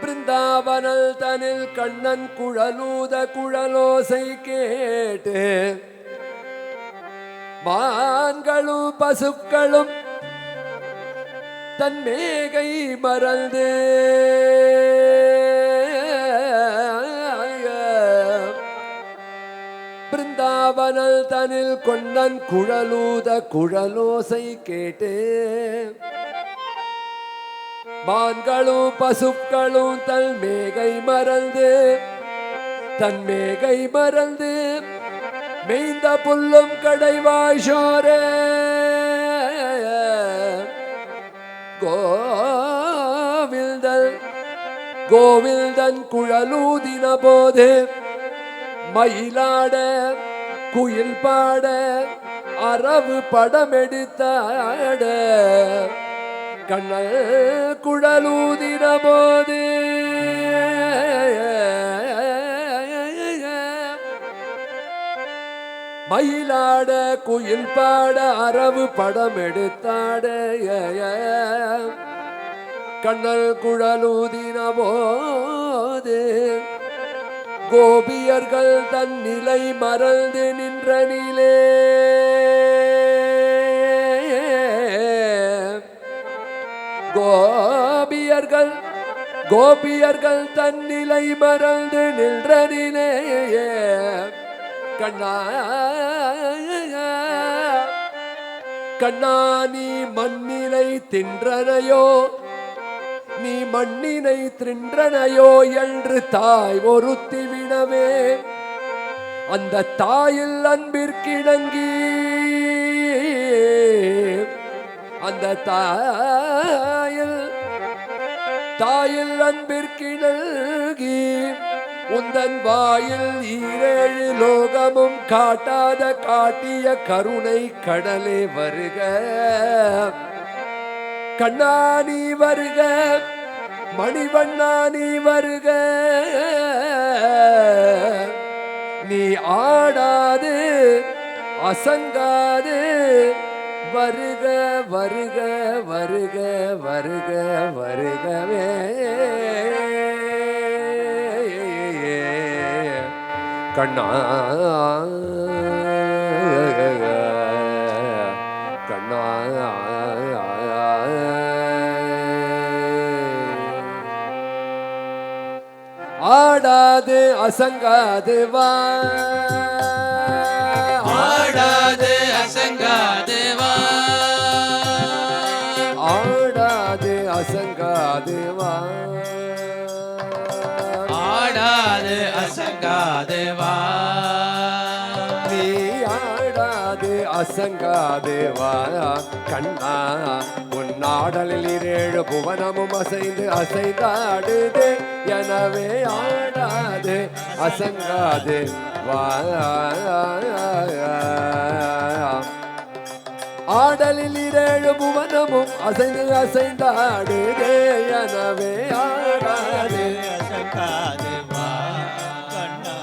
பிருந்தாவனல் தனில் கண்ணன் குழலூத குழலோசை கேட்டு மான்களும் பசுக்களும் தன் மேகை மறந்து பிருந்தாவனல் தனில் கொண்டன் குழலூத குழலோசை கேட்டு மான்களும் பசுக்களும் தன் மேகை மறந்து மேய்ந்த புல்லும் கடைவாய்ஷோரே கோவில்தன் குழலூதின போது மயிலாட குயில் பாட அரவு படமெடுத்தாட கண்ணல் குழலூதின போது மயிலாட குயில் பாட அரவு படமெடுத்தாட கண்ணல் குழலூதின போது கோபியர்கள் தன் நிலை மறந்து நின்ற நிலே கோபியர்கள் தன் நிலை மறந்து நின்ற நிலையே கண்ணா நீ மண்ணினை தின்றனையோ நீ மண்ணினை தின்றனையோ என்று தாய் ஒருத்தி வினவே அந்த தாயில் அன்பிற்கிணங்கி அந்த தாயில் அன்பிற்கிணங்கி உந்தன் வாயில் ஈரேழு லோகமும் காட்டாத காட்டிய கருணை கடலே வருக கண்ணா நீ வருக மணிவண்ணா நீ வருக நீ ஆடாது அசங்காது வருக வருக வருக வருக வருகவே கண்ணா கண்ணா ஆடாது அசங்காது வா ஆடாது அசங்காது வா ஆடாது அசங்காது வா ஆடாது அசங்காது வா நீ ஆடாது அசங்காது வா கண்ணா உன்னாடலில் இரேழு புவனமும் அசைந்து அசைந்தாடுது எனவே ஆடாது அசங்காது வா ஆடலில் இரேழு புவனமும் அசைந்து அசைந்தாடுது எனவே ஆடாது அசங்காது வா கண்ணா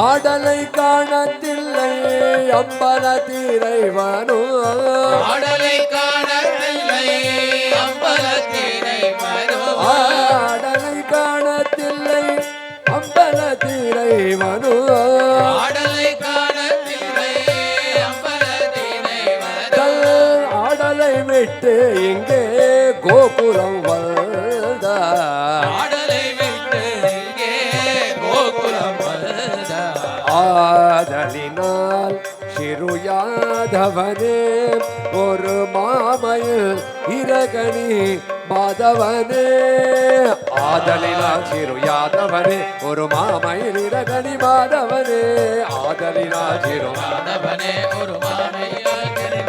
ஆடலை காணத்தில்லை அம்பல தீரைவனோ ஆடலை காணத்தில்லை அம்பல தீரைவனோ ஆடலை காணத்தில்லை அம்பல தீரைவனோ ஆடலை காணத்தில்லை அம்பல தீரைவனோ ஆடலை விட்டு இங்கே கோகுலம் வந்தா ஆடலை விட்டு இங்கே கோகுலம் வந்தா ஆதலினால் சிறு யாதவனே ஒரு மாமையில் இரகணி மாதவனே ஆதலினால் சிறு யாதவனே ஒரு மாமையில் இரகணி மாதவனே ஆதலினால் சிறு யாதவனே ஒரு மாமையில்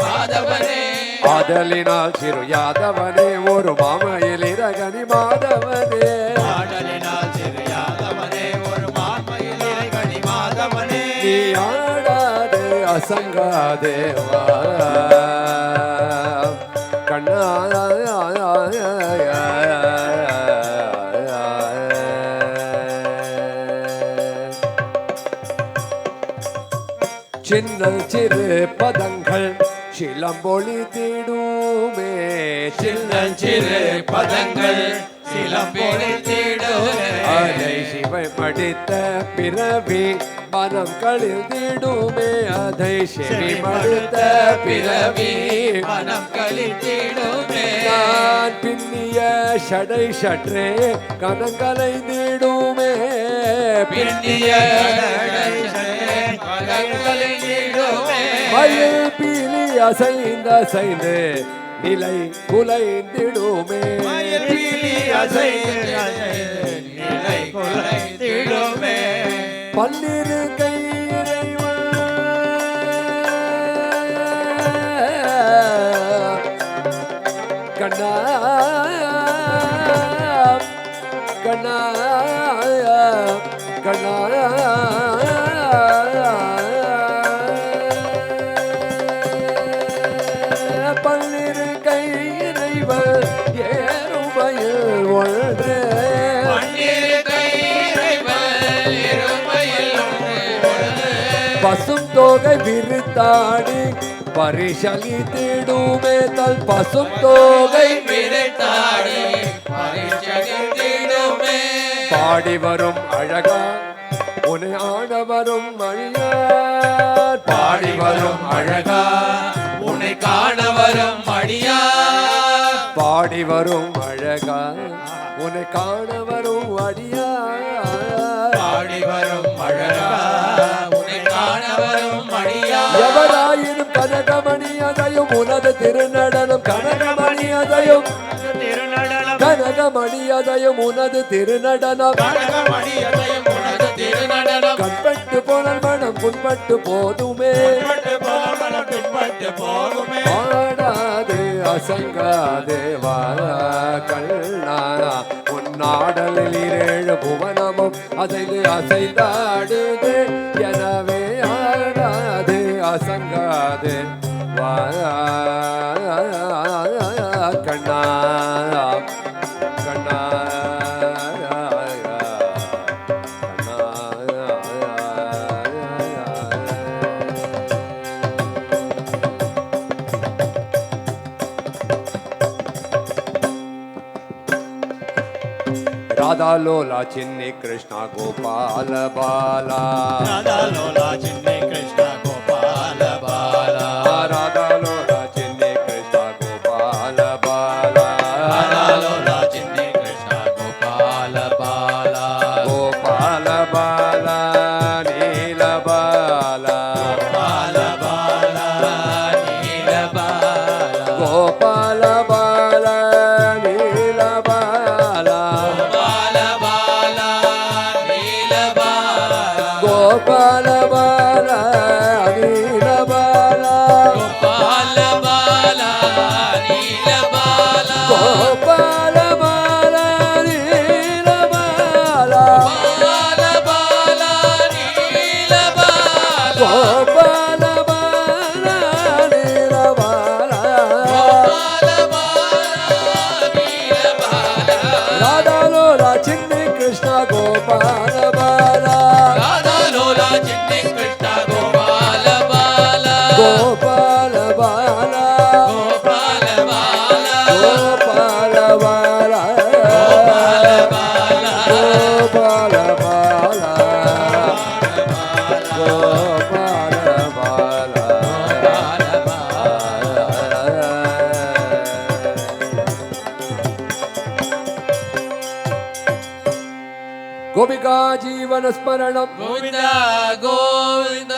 மாதவனே ஆதலினால் சிறு யாதவனே ஒரு மாமையில் இரகணி மாதவனே ஆடலினால் சிறு யாதவனே ஒரு மாமையில் இரகணி மாதவனே நீ ஆடாது அசங்கா தேவா கண்ணா சின்ன சிறு பதங்கள் சிலம்பொழி தீடுமே சின்ன சிறு பதங்கள் சிலம்பொழி தீடுமே அதை சிவை மடித்த பிறவி மனம் கழிந்திடுமே அதை செவி மடுத்த பிறவி மனம் கழித்திடுமே நான் பின்னிய ஷடை சற்றே கனங்களை நீடுமே பின்னிய மயில் பீலி அசைந்து நிலை குலைந்திடுமே பன்னிரு கை கண்ணா கண்ணா கண்ணா பன்னிரு கை இறைவர் ஏறுமையில் ஒன்று பசும் தோகை விரித்தாடி பரிசலித்திடுமே தல் பசும் தோகை விரித்தாடி பரிசலித்திடுமே பாடி வரும் அழகா உன்னை ஆட வரும் அழியார் பாடி வரும் அழகா உன்னை காண வரும் அடியார் பாடி வரும் அழகா உன்னை காண வரும் அடியார் பாடி வரும் அழகா உன்னை காண வரும் அடியார் எவராயினும் கனகமணி அதையும் உனது திருநடனம் கனகமணி அதையும் கனகமணி அதையும் உனது திருநடனம் கண்பட்டு போனல் மனம் புண்பட்டு போதுமே ஆடாது அசங்காது வாரா கண்ணா உன்னாடலில் இரேழு புவனமும் அசைந்து அசைந்தாடுது எனவே ஆடாது அசங்காது வாரா கண்ணா கண்ணா రాధా లోలా చిన్ని కృష్ణ గోపాల బాలా రాధా లోలా చిన్ని కృష్ణ గోపాల బాలా రాధా లోలా చిన్ని కృష్ణ గోపాల బాలా రాధా లోలా చిన్ని కృష్ణ గోపాల బాలా గోపాల బాలా నీల బాలా గోపాల బాలా నీల బాలా గోపాల బాలా నీల బాలా గోపాల బాల నీల బాల గోపాల బాల నీల బాల గోపాల బాల నీల బాల గోపాల బాల నీల బాల గోపాల బాల నీల బాల గోపాల బాల నీల బాల రాధాలోల చిన్ని కృష్ణ గోపాల బాల రాధాలోల చిన్ని కృష్ణ గోపాల బాల గోపాల బాల గోపాల బాల గోపాల బాల గోపాల బాల గోపాల బాల గోపాల బాల గోపికా జీవన స్మరణం గోవింద గోవింద